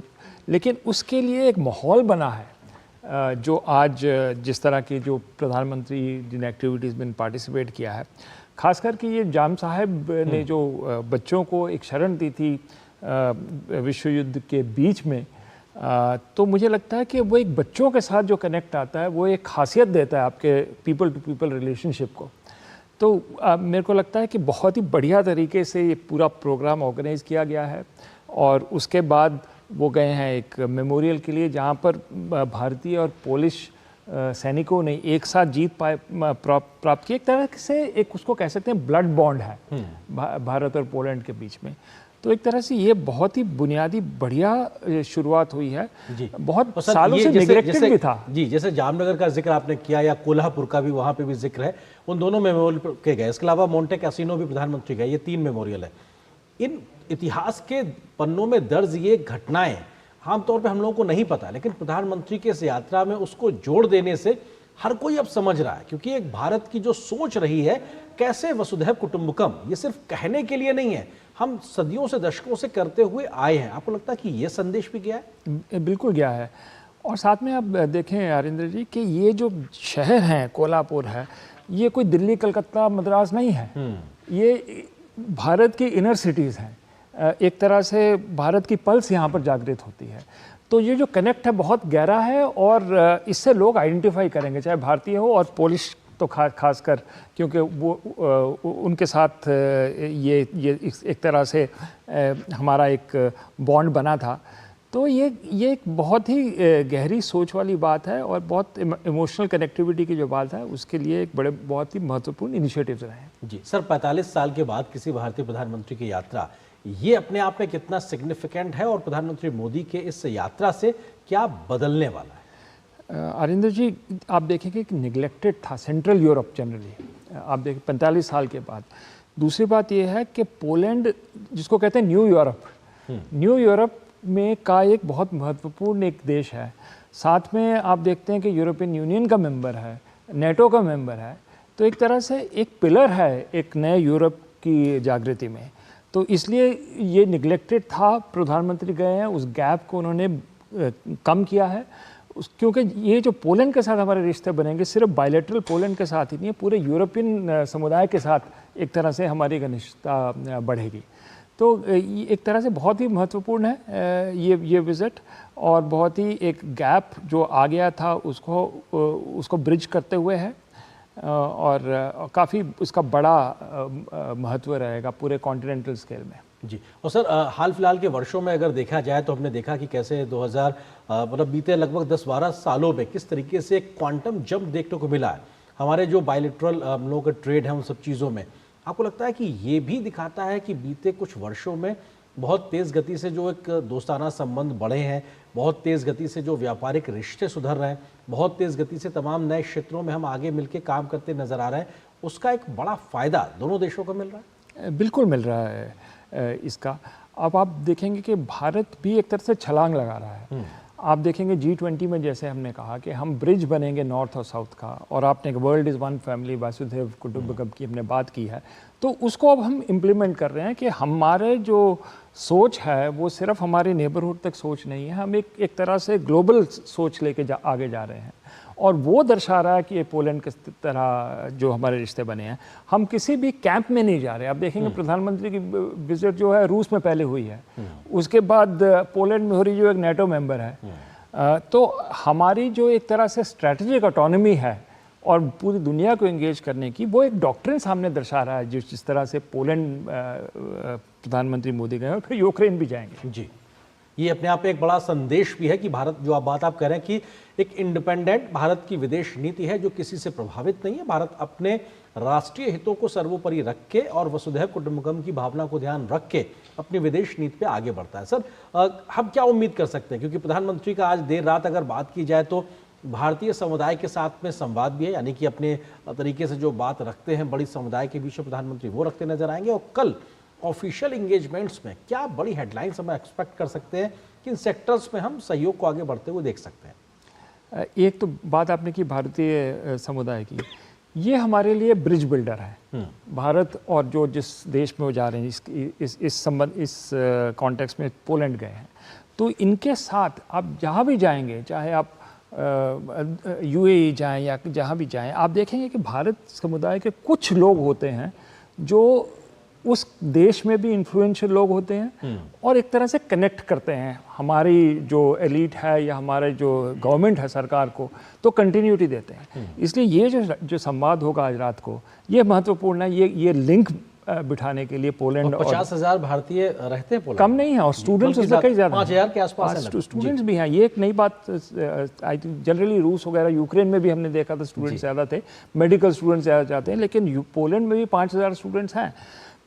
P: लेकिन उसके लिए एक माहौल बना है जो आज जिस तरह की जो प्रधानमंत्री जिन एक्टिविटीज़ में पार्टिसिपेट किया है, खासकर कि ये जाम साहब ने जो बच्चों को एक शरण दी थी विश्व युद्ध के बीच में, तो मुझे लगता है कि वो एक बच्चों के साथ जो कनेक्ट आता है वो एक खासियत देता है आपके पीपल टू पीपल रिलेशनशिप को। तो मेरे को लगता है कि बहुत ही बढ़िया तरीके से ये पूरा प्रोग्राम ऑर्गेनाइज किया गया है और उसके बाद वो गए हैं एक मेमोरियल के लिए जहाँ पर भारतीय और पोलिश सैनिकों ने एक साथ जीत प्राप्त की। एक तरह से एक उसको कह सकते हैं ब्लड बॉन्ड है भारत और पोलैंड के बीच में। तो एक तरह से ये बहुत ही बुनियादी बढ़िया शुरुआत हुई है, बहुत सालों से नेग्लेक्टेड भी था।
A: जी, जैसे जामनगर का जिक्र आपने किया या कोल्हापुर का भी, वहाँ पे भी जिक्र है, उन दोनों मेमोरियल के गए। इसके अलावा मोंटे कैसीनो भी प्रधानमंत्री गए। ये 3 मेमोरियल है। इन इतिहास के पन्नों में दर्ज ये घटनाएं आमतौर पे हम लोगों को नहीं पता, लेकिन प्रधानमंत्री के इस यात्रा में उसको जोड़ देने से हर कोई अब समझ रहा है, क्योंकि एक भारत की जो सोच रही है कैसे वसुधैव कुटुंबकम, ये सिर्फ कहने के लिए नहीं है, हम सदियों से दशकों से करते हुए आए हैं। आपको लगता है कि ये संदेश भी गया है?
P: बिल्कुल गया है। और साथ में आप देखें आरिंद्र जी कि ये जो शहर हैं, कोल्हापुर है, ये कोई दिल्ली, कलकत्ता, मद्रास नहीं है, ये भारत की इनर सिटीज़ हैं। एक तरह से भारत की पल्स यहाँ पर जागृत होती है। तो ये जो कनेक्ट है बहुत गहरा है और इससे लोग आइडेंटिफाई करेंगे, चाहे भारतीय हो और पोलिश तो खासकर, क्योंकि वो उनके साथ ये एक तरह से हमारा एक बॉन्ड बना था। तो ये एक बहुत ही गहरी सोच वाली बात है और बहुत इमोशनल कनेक्टिविटी की जो बात है उसके लिए एक बहुत ही महत्वपूर्ण इनिशिएटिव्स रहे हैं।
A: जी सर, 45 साल के बाद किसी भारतीय प्रधानमंत्री की यात्रा, ये अपने आप में कितना सिग्निफिकेंट है और प्रधानमंत्री मोदी के इस यात्रा से क्या बदलने वाला है?
P: अरिंदर जी, आप देखेंगे कि निगलेक्टेड था सेंट्रल यूरोप जनरली, आप देखें 45 साल के बाद। दूसरी बात यह है कि पोलैंड, जिसको कहते हैं न्यू यूरोप में का एक बहुत महत्वपूर्ण एक देश है। साथ में आप देखते हैं कि यूरोपियन यूनियन का मेंबर है, नेटो का मेंबर है, तो एक तरह से एक पिलर है एक नए यूरोप की जागृति में। तो इसलिए ये निगलेक्टेड था, प्रधानमंत्री गए हैं, उस गैप को उन्होंने कम किया है। क्योंकि ये जो पोलैंड के साथ हमारे रिश्ते बनेंगे सिर्फ बायलैटरल पोलैंड के साथ ही नहीं है, पूरे यूरोपियन समुदाय के साथ एक तरह से हमारी घनिष्ठता बढ़ेगी। तो एक तरह से बहुत ही महत्वपूर्ण है ये विज़िट, और बहुत ही एक गैप जो आ गया था उसको ब्रिज करते हुए है, और काफ़ी उसका बड़ा महत्व रहेगा पूरे कॉन्टिनेंटल स्केल में।
A: जी, और सर हाल फिलहाल के वर्षों में अगर देखा जाए तो हमने देखा कि कैसे 2000 मतलब बीते लगभग 10-12 सालों में किस तरीके से एक क्वांटम जंप देखने को मिला है हमारे जो बायलैटरल हम लोगों का ट्रेड है उन सब चीज़ों में। आपको लगता है कि ये भी दिखाता है कि बीते कुछ वर्षों में बहुत तेज़ गति से जो एक दोस्ताना संबंध बढ़े हैं, बहुत तेज़ गति से जो व्यापारिक रिश्ते सुधर रहे हैं, बहुत तेज़ गति से तमाम नए क्षेत्रों में हम आगे मिलकर काम करते नज़र आ रहे हैं, उसका एक बड़ा फ़ायदा दोनों देशों को मिल रहा है?
P: बिल्कुल मिल रहा है इसका। अब आप देखेंगे कि भारत भी एक तरह से छलांग लगा रहा है। आप देखेंगे G20 में जैसे हमने कहा कि हम ब्रिज बनेंगे नॉर्थ और साउथ का, और आपने वर्ल्ड इज़ वन फैमिली वसुधैव कुटुंबकम की हमने बात की है, तो उसको अब हम इम्प्लीमेंट कर रहे हैं कि हमारे जो सोच है वो सिर्फ हमारे नेबरहुड तक सोच नहीं है, हम एक तरह से ग्लोबल सोच लेके आगे जा रहे हैं, और वो दर्शा रहा है कि ये पोलैंड किस तरह जो हमारे रिश्ते बने हैं। हम किसी भी कैंप में नहीं जा रहे। आप देखेंगे प्रधानमंत्री की विजिट जो है रूस में पहले हुई है, उसके बाद पोलैंड में हो रही जो एक नेटो मेंबर है। तो हमारी जो एक तरह से स्ट्रैटेजिक ऑटोनॉमी है और पूरी दुनिया को एंगेज करने की, वो एक डॉक्ट्रिन सामने दर्शा रहा है जिस तरह से पोलैंड प्रधानमंत्री मोदी गए और फिर यूक्रेन भी जाएंगे।
A: जी, ये अपने आप में एक बड़ा संदेश भी है कि भारत, जो बात आप कह रहे हैं कि एक इंडिपेंडेंट भारत की विदेश नीति है जो किसी से प्रभावित नहीं है। भारत अपने राष्ट्रीय हितों को सर्वोपरि रख के और वसुधैव कुटुंबकम की भावना को ध्यान रख के अपनी विदेश नीति पे आगे बढ़ता है। सर, हम क्या उम्मीद कर सकते हैं, क्योंकि प्रधानमंत्री का आज देर रात अगर बात की जाए तो भारतीय समुदाय के साथ में संवाद भी है, यानी कि अपने तरीके से जो बात रखते हैं बड़ी समुदाय के बीच में प्रधानमंत्री वो रखते नजर आएंगे, और कल ऑफिशियल इंगेजमेंट्स में क्या बड़ी हेडलाइंस हम एक्सपेक्ट कर सकते हैं, किन सेक्टर्स में हम सहयोग को आगे बढ़ते हुए देख सकते हैं?
P: एक तो बात आपने की भारतीय समुदाय की, ये हमारे लिए ब्रिज बिल्डर है। भारत और जो जिस देश में वो जा रहे हैं, इस कॉन्टेक्स्ट में पोलैंड गए हैं, तो इनके साथ आप जहाँ भी जाएंगे, चाहे आप UAE जाएं या जहाँ भी जाएं, आप देखेंगे कि भारत समुदाय के कुछ लोग होते हैं जो उस देश में भी इन्फ्लुएंशियल लोग होते हैं और एक तरह से कनेक्ट करते हैं हमारी जो एलीट है या हमारे जो गवर्नमेंट है, सरकार को, तो कंटिन्यूटी देते हैं। इसलिए ये जो संवाद होगा आज रात को, ये महत्वपूर्ण है। ये लिंक बिठाने के लिए पोलैंड,
A: 50,000 भारतीय रहते हैं पोलैंड,
P: कम नहीं है, और स्टूडेंट्स उससे कई ज़्यादा,
A: 5,000 के आसपास
P: स्टूडेंट्स भी हैं। ये एक नई बात, आई थिंक जनरली रूस वगैरह यूक्रेन में भी हमने देखा था स्टूडेंट्स ज़्यादा थे, मेडिकल स्टूडेंट्स ज़्यादा जाते हैं, लेकिन पोलैंड में भी 5,000 स्टूडेंट्स हैं।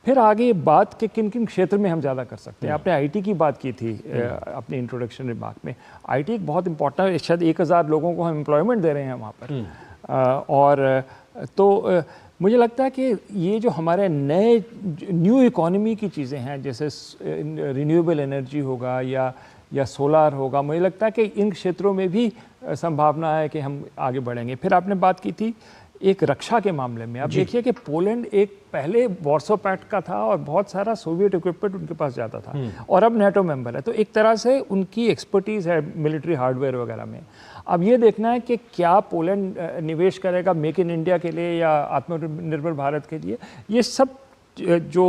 P: फिर आगे बात के किन किन क्षेत्र में हम ज़्यादा कर सकते हैं। आपने IT की बात की थी अपने इंट्रोडक्शन रिमार्क में। IT एक बहुत इंपॉर्टेंट है, शायद 1,000 लोगों को हम एम्प्लॉयमेंट दे रहे हैं वहाँ पर। और तो मुझे लगता है कि ये जो हमारे नए न्यू इकोनॉमी की चीज़ें हैं, जैसे रिन्यूएबल एनर्जी होगा या सोलार होगा, मुझे लगता है कि इन क्षेत्रों में भी संभावना है कि हम आगे बढ़ेंगे। फिर आपने बात की थी एक रक्षा के मामले में। आप देखिए कि पोलैंड एक पहले वॉर्सो पैक्ट का था और बहुत सारा सोवियत इक्विपमेंट उनके पास जाता था, और अब नेटो मेंबर है, तो एक तरह से उनकी एक्सपर्टीज़ है मिलिट्री हार्डवेयर वगैरह में। अब ये देखना है कि क्या पोलैंड निवेश करेगा मेक इन इंडिया के लिए या आत्मनिर्भर भारत के लिए। ये सब जो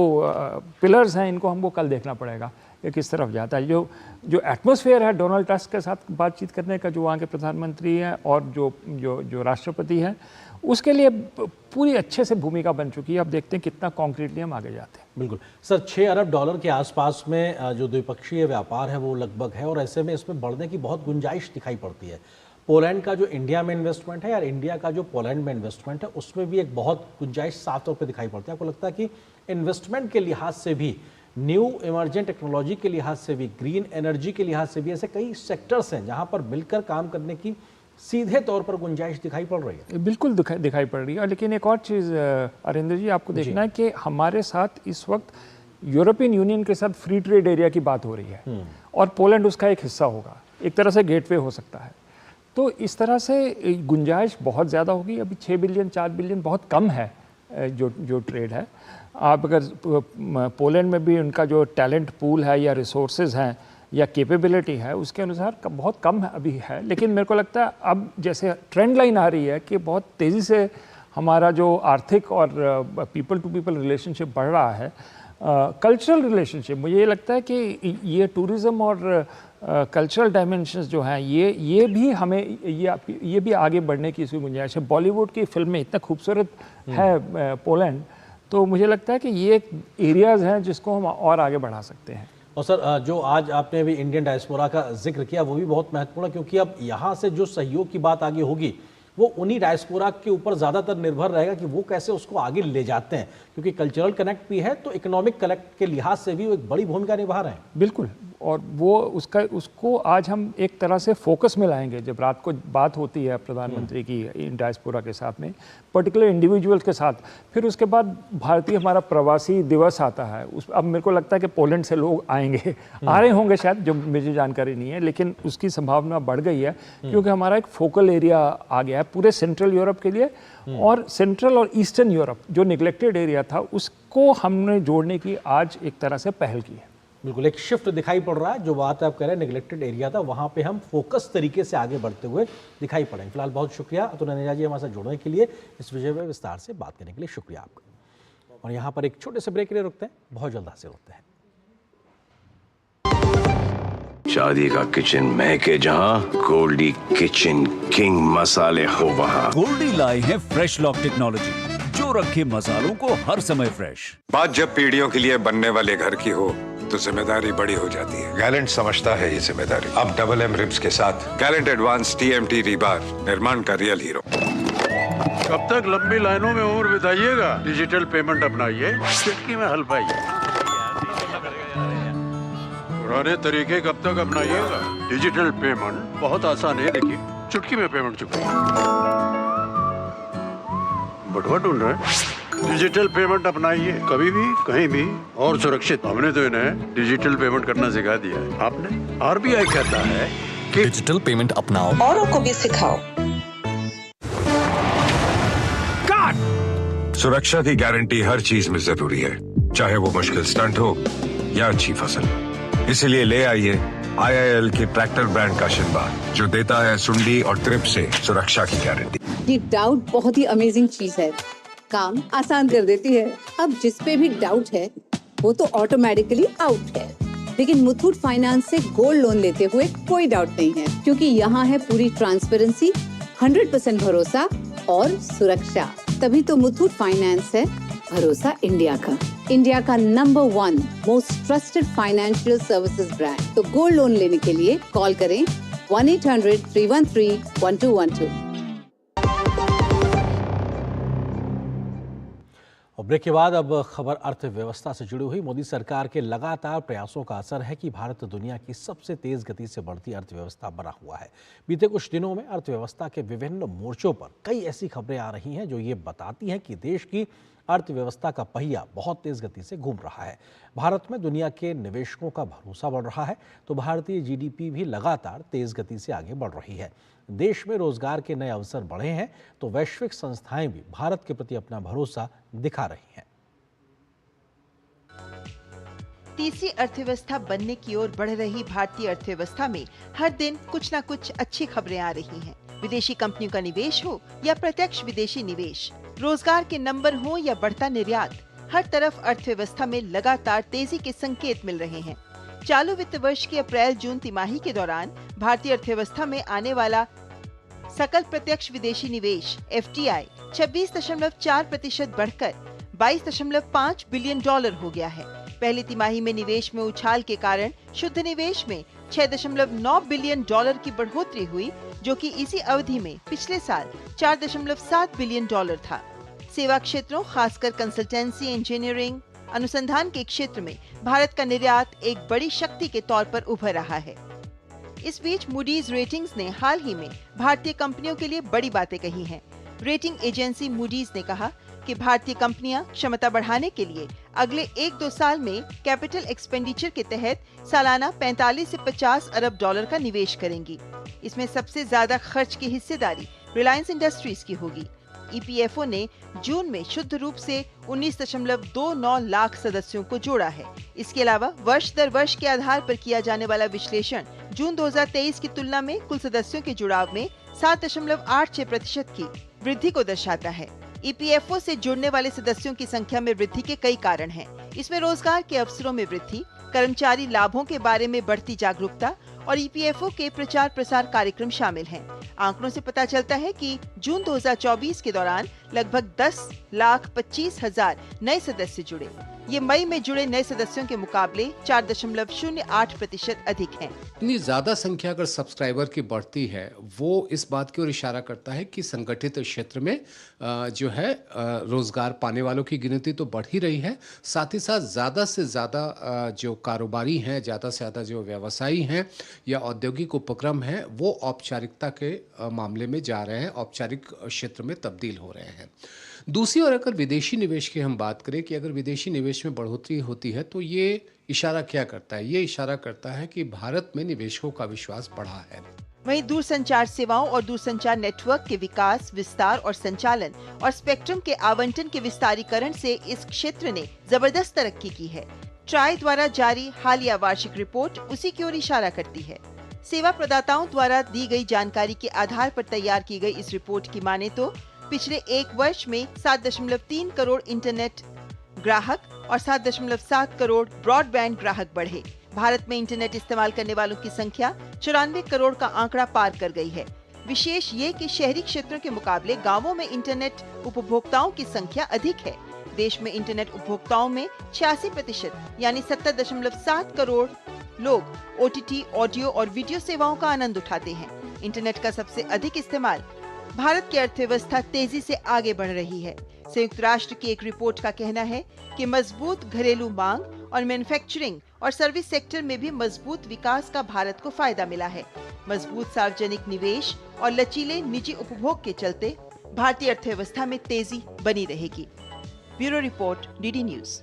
P: पिलर्स हैं, इनको हमको कल देखना पड़ेगा ये किस तरफ जाता है। जो एटमॉस्फेयर है डोनाल्ड टस्क के साथ बातचीत करने का, जो वहाँ के प्रधानमंत्री हैं और जो राष्ट्रपति हैं, उसके लिए पूरी अच्छे से भूमिका बन चुकी है। अब देखते हैं कितना कॉन्क्रीटली हम आगे जाते हैं।
A: बिल्कुल सर, 6 अरब डॉलर के आसपास में जो द्विपक्षीय व्यापार है वो लगभग है, और ऐसे में इसमें बढ़ने की बहुत गुंजाइश दिखाई पड़ती है। पोलैंड का जो इंडिया में इन्वेस्टमेंट है या इंडिया का जो पोलैंड में इन्वेस्टमेंट है, उसमें भी एक बहुत गुंजाइश साफ तौर पर दिखाई पड़ती है। आपको लगता है कि इन्वेस्टमेंट के लिहाज से भी, न्यू इमर्जेंट टेक्नोलॉजी के लिहाज से भी, ग्रीन एनर्जी के लिहाज से भी, ऐसे कई सेक्टर्स हैं जहाँ पर मिलकर काम करने की सीधे तौर पर गुंजाइश दिखाई पड़ रही है?
P: बिल्कुल दिखाई पड़ रही है। लेकिन एक और चीज़ अरिंदर जी, आपको देखना है कि हमारे साथ इस वक्त यूरोपियन यूनियन के साथ फ्री ट्रेड एरिया की बात हो रही है, और पोलैंड उसका एक हिस्सा होगा, एक तरह से गेटवे हो सकता है। तो इस तरह से गुंजाइश बहुत ज़्यादा होगी। अभी 6 बिलियन 4 बिलियन बहुत कम है जो ट्रेड है। आप अगर पोलैंड में भी उनका जो टैलेंट पूल है या रिसोर्सेज हैं या कैपेबिलिटी है उसके अनुसार बहुत कम अभी है। लेकिन मेरे को लगता है अब जैसे ट्रेंड लाइन आ रही है कि बहुत तेज़ी से हमारा जो आर्थिक और पीपल टू पीपल रिलेशनशिप बढ़ रहा है, कल्चरल रिलेशनशिप, मुझे ये लगता है कि ये टूरिज़्म और कल्चरल डायमेंशंस जो हैं ये भी हमें ये भी आगे बढ़ने की इसकी गुंजाइश है। बॉलीवुड की फिल्में इतना खूबसूरत है पोलैंड, तो मुझे लगता है कि ये एरियाज़ हैं जिसको हम और आगे बढ़ा सकते हैं।
A: और सर, जो आज आपने अभी इंडियन डायस्पोरा का जिक्र किया वो भी बहुत महत्वपूर्ण है, क्योंकि अब यहाँ से जो सहयोग की बात आगे होगी वो उन्हीं डायस्पोरा के ऊपर ज़्यादातर निर्भर रहेगा कि वो कैसे उसको आगे ले जाते हैं, क्योंकि कल्चरल कनेक्ट भी है तो इकोनॉमिक कनेक्ट के लिहाज से भी वो एक बड़ी भूमिका निभा रहे हैं।
P: बिल्कुल, और वो उसको आज हम एक तरह से फोकस में लाएंगे। जब रात को बात होती है प्रधानमंत्री की डायस्पोरा के साथ में, पर्टिकुलर इंडिविजुअल्स के साथ, फिर उसके बाद भारतीय हमारा प्रवासी दिवस आता है। अब मेरे को लगता है कि पोलैंड से लोग आएंगे, आ रहे होंगे शायद, जो मुझे जानकारी नहीं है, लेकिन उसकी संभावना बढ़ गई है क्योंकि हमारा एक फोकल एरिया आ गया है पूरे सेंट्रल यूरोप के लिए। और सेंट्रल और ईस्टर्न यूरोप जो निगलेक्टेड एरिया था उसको हमने जोड़ने की आज एक तरह से पहल की है।
A: बिल्कुल, एक शिफ्ट दिखाई पड़ रहा है। जो बात आप कह रहे हैं निगलेक्टेड एरिया था, वहाँ पे हम फोकस तरीके से आगे बढ़ते हुए दिखाई पड़े। फिलहाल बहुत शुक्रिया अतुल ननेजा जी हमारे साथ जुड़ने के लिए, इस विषय में विस्तार से बात करने के लिए शुक्रिया आपका। और यहाँ पर एक छोटे से ब्रेक के लिए रुकते हैं, बहुत जल्द हाजिर होते हैं।
G: शादी का किचन महके जहाँ, गोल्डी किचन किंग मसाले हो वहाँ।
H: गोल्डी लाए हैं फ्रेश लॉक टेक्नोलॉजी जो रखे मसालों को हर समय फ्रेश।
K: बात जब पीढ़ियों के लिए बनने वाले घर की हो तो जिम्मेदारी बड़ी हो जाती है। गैलेंट समझता है ये जिम्मेदारी। अब डबल एम रिब्स के साथ गैलेंट एडवांस TMT रीबार, निर्माण का रियल हीरो।
M: कब तक लंबी लाइनों में उम्र बिताइएगा? डिजिटल पेमेंट अपनाइए, चुटकी में हल पाइए। पुराने तरीके कब तक अपनाइएगा? डिजिटल पेमेंट बहुत आसान है, देखिए चुटकी में पेमेंट चुकाइए। बटुआ ढूंढ रहे हैं? डिजिटल पेमेंट अपनाइए, कभी भी कहीं भी और सुरक्षित। हमने तो इन्हें डिजिटल पेमेंट करना सिखा दिया है। आपने? RBI कहता है कि
Q: डिजिटल पेमेंट अपनाओ, औरों को भी सिखाओ।
K: सुरक्षा की गारंटी हर चीज में जरूरी है, चाहे वो मुश्किल स्टंट हो या अच्छी फसल। इसलिए ले आइए IIL के ट्रैक्टर ब्रांड का शिनबा, जो देता है सुंडी और ट्रिप से सुरक्षा की गारंटी।
R: ये डाउट बहुत ही अमेजिंग चीज है, काम आसान कर देती है। अब जिस पे भी डाउट है वो तो ऑटोमेटिकली आउट है। लेकिन मुथूट फाइनेंस से गोल्ड लोन लेते हुए कोई डाउट नहीं है, क्योंकि यहाँ है पूरी ट्रांसपेरेंसी, 100% भरोसा और सुरक्षा। तभी तो मुथूट फाइनेंस है भरोसा इंडिया का, इंडिया का number 1 most trusted financial services brand. तो गोल्ड लोन लेने के लिए कॉल करें 1-800-313-1212।
A: और ब्रेक के बाद अब खबर अर्थव्यवस्था से जुड़ी हुई। मोदी सरकार के लगातार प्रयासों का असर है कि भारत दुनिया की सबसे तेज गति से बढ़ती अर्थव्यवस्था बना हुआ है। बीते कुछ दिनों में अर्थव्यवस्था के विभिन्न मोर्चों पर कई ऐसी खबरें आ रही हैं जो ये बताती हैं कि देश की अर्थव्यवस्था का पहिया बहुत तेज गति से घूम रहा है। भारत में दुनिया के निवेशकों का भरोसा बढ़ रहा है, तो भारतीय GDP भी लगातार तेज गति से आगे बढ़ रही है। देश में रोजगार के नए अवसर बढ़े हैं, तो वैश्विक संस्थाएं भी भारत के प्रति अपना भरोसा दिखा रही हैं।
S: तीसरी अर्थव्यवस्था बनने की ओर बढ़ रही भारतीय अर्थव्यवस्था में हर दिन कुछ न कुछ अच्छी खबरें आ रही हैं। विदेशी कंपनियों का निवेश हो या प्रत्यक्ष विदेशी निवेश, रोजगार के नंबर हो या बढ़ता निर्यात, हर तरफ अर्थव्यवस्था में लगातार तेजी के संकेत मिल रहे हैं। चालू वित्त वर्ष की अप्रैल-जून तिमाही के दौरान भारतीय अर्थव्यवस्था में आने वाला सकल प्रत्यक्ष विदेशी निवेश FDI 26.4% बढ़कर $22.5 बिलियन हो गया है। पहली तिमाही में निवेश में उछाल के कारण शुद्ध निवेश में $6.9 बिलियन की बढ़ोतरी हुई, जो कि इसी अवधि में पिछले साल $4.7 बिलियन था। सेवा क्षेत्रों, खासकर कंसल्टेंसी, इंजीनियरिंग, अनुसंधान के क्षेत्र में भारत का निर्यात एक बड़ी शक्ति के तौर पर उभर रहा है। इस बीच मूडीज रेटिंग्स ने हाल ही में भारतीय कंपनियों के लिए बड़ी बातें कही हैं। रेटिंग एजेंसी मूडीज ने कहा कि भारतीय कंपनियां क्षमता बढ़ाने के लिए अगले 1-2 साल में कैपिटल एक्सपेंडिचर के तहत सालाना 45 से $50 अरब का निवेश करेंगी। इसमें सबसे ज्यादा खर्च की हिस्सेदारी रिलायंस इंडस्ट्रीज की होगी। ईपीएफओ ने जून में शुद्ध रूप से 19.29 लाख सदस्यों को जोड़ा है। इसके अलावा वर्ष दर वर्ष के आधार पर किया जाने वाला विश्लेषण जून 2023 की तुलना में कुल सदस्यों के जुड़ाव में 7.86% की वृद्धि को दर्शाता है। ईपीएफओ से जुड़ने वाले सदस्यों की संख्या में वृद्धि के कई कारण हैं। इसमें रोजगार के अवसरों में वृद्धि, कर्मचारी लाभों के बारे में बढ़ती जागरूकता और ईपीएफओ के प्रचार प्रसार कार्यक्रम शामिल हैं। आंकड़ों से पता चलता है कि जून 2024 के दौरान लगभग 10,25,000 नए सदस्य जुड़े। ये मई में जुड़े नए सदस्यों के मुकाबले 4.08% अधिक हैं।
T: इतनी ज्यादा संख्या अगर सब्सक्राइबर की बढ़ती है, वो इस बात की ओर इशारा करता है कि संगठित क्षेत्र में जो है रोजगार पाने वालों की गिनती तो बढ़ ही रही है, साथ ही साथ ज़्यादा से ज़्यादा जो कारोबारी हैं, ज़्यादा से ज़्यादा जो व्यवसायी हैं या औद्योगिक उपक्रम हैं, वो औपचारिकता के मामले में जा रहे हैं, औपचारिक क्षेत्र में तब्दील हो रहे हैं। दूसरी ओर अगर विदेशी निवेश की हम बात करें कि अगर विदेशी निवेश में बढ़ोतरी होती है तो ये इशारा क्या करता है? ये इशारा करता है कि भारत में निवेशकों का विश्वास बढ़ा है।
S: वहीं दूरसंचार सेवाओं और दूरसंचार नेटवर्क के विकास, विस्तार और संचालन और स्पेक्ट्रम के आवंटन के विस्तारीकरण से इस क्षेत्र ने जबरदस्त तरक्की की है। ट्राई द्वारा जारी हालिया वार्षिक रिपोर्ट उसी की ओर इशारा करती है। सेवा प्रदाताओं द्वारा दी गई जानकारी के आधार पर तैयार की गई इस रिपोर्ट की माने तो पिछले एक वर्ष में 7.3 करोड़ इंटरनेट ग्राहक और 7.7 करोड़ ब्रॉडबैंड ग्राहक बढ़े। भारत में इंटरनेट इस्तेमाल करने वालों की संख्या 94 करोड़ का आंकड़ा पार कर गई है। विशेष ये कि शहरी क्षेत्रों के मुकाबले गांवों में इंटरनेट उपभोक्ताओं की संख्या अधिक है। देश में इंटरनेट उपभोक्ताओं में 86% यानी 70.7 करोड़ लोग ओटीटी, ऑडियो और वीडियो सेवाओं का आनंद उठाते हैं। इंटरनेट का सबसे अधिक इस्तेमाल भारत की अर्थव्यवस्था तेजी से आगे बढ़ रही है। संयुक्त राष्ट्र की एक रिपोर्ट का कहना है कि मजबूत घरेलू मांग और मैन्युफैक्चरिंग और सर्विस सेक्टर में भी मजबूत विकास का भारत को फायदा मिला है। मजबूत सार्वजनिक निवेश और लचीले निजी उपभोग के चलते भारतीय अर्थव्यवस्था में तेजी बनी रहेगी। Bureau report, DD news.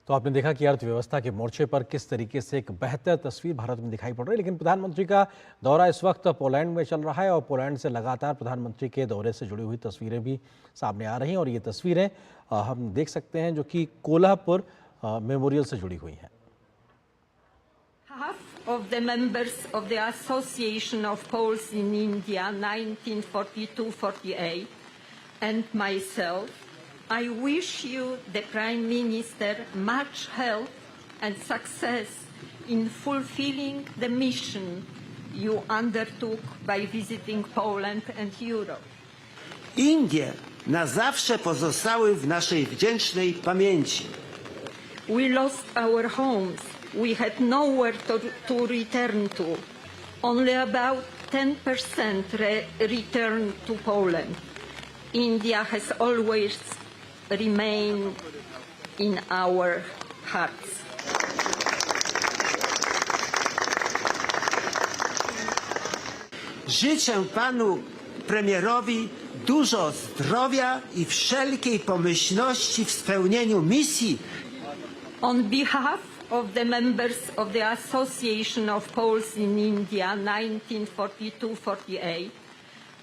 A: तो आपने देखा कि अर्थव्यवस्था के मोर्चे पर किस तरीके से एक बेहतर तस्वीर भारत में दिखाई पड़ रही है। लेकिन प्रधानमंत्री का दौरा इस वक्त पोलैंड में चल रहा है और पोलैंड से लगातार प्रधानमंत्री के दौरे से जुड़ी हुई तस्वीरें भी सामने आ रही हैं और ये तस्वीरें हम देख सकते हैं जो कि कोल्हापुर मेमोरियल से जुड़ी हुई हैं।
U: Half of the members of the Association of Poles in India 1942-48 and myself, I wish you, the Prime Minister, much health and success in fulfilling the mission you undertook by visiting Poland and Europe.
V: Indie na zawsze pozostały w naszej wdzięcznej pamięci.
U: We lost our homes. We had nowhere to return to. Only about 10% returned to Poland. India has always remained in our hearts.
V: Życzę panu premierowi dużo zdrowia i wszelkiej pomyślności w spełnieniu misji.
U: On behalf of the members of the Association of Poles in India 1942-48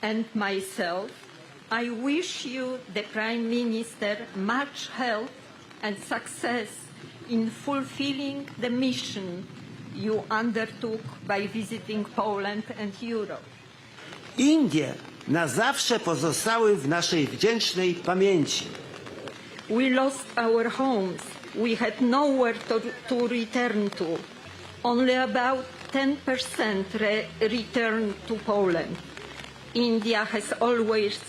U: and myself, I wish you, the Prime Minister, much health and success in fulfilling the mission you undertook by visiting Poland and Europe.
V: Indie na zawsze pozostały w naszej wdzięcznej pamięci.
U: We lost our homes. We had nowhere to return to. Only about 10% returned to Poland. India has always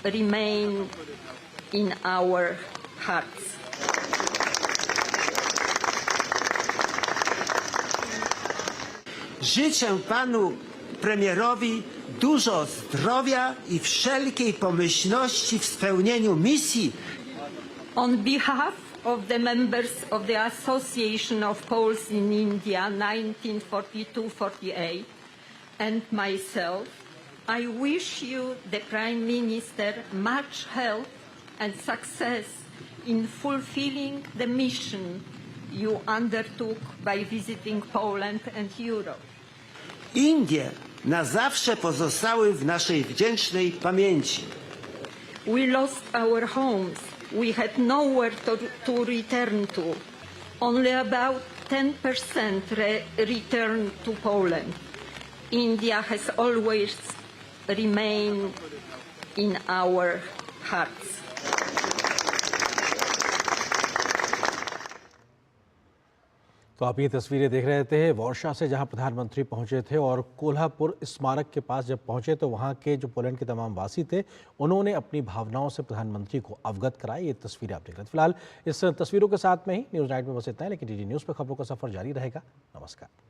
U: remained in our hearts.
V: Życzę panu premierowi dużo zdrowia i wszelkiej pomyślności w spełnieniu misji.
U: On behalf of the members of the Association of Poles in India 1942-48 and myself, I wish you, the Prime Minister, much health and success in fulfilling the mission you undertook by visiting Poland and Europe.
V: Indie na zawsze pozostały w naszej wdzięcznej pamięci.
U: We lost our homes. We had nowhere to return to. Only about 10% returned to Poland. India has always remained in our hearts.
A: तो आप ये तस्वीरें देख रहे थे वार्शा से, जहां प्रधानमंत्री पहुंचे थे और कोल्हापुर स्मारक के पास जब पहुंचे तो वहां के जो पोलैंड के तमाम वासी थे उन्होंने अपनी भावनाओं से प्रधानमंत्री को अवगत कराई। ये तस्वीरें आप देख रहे थे। फिलहाल इस तस्वीरों के साथ में ही न्यूज़ नाइट में बस इतना है, लेकिन डीडी न्यूज़ पर खबरों का सफर जारी रहेगा। नमस्कार।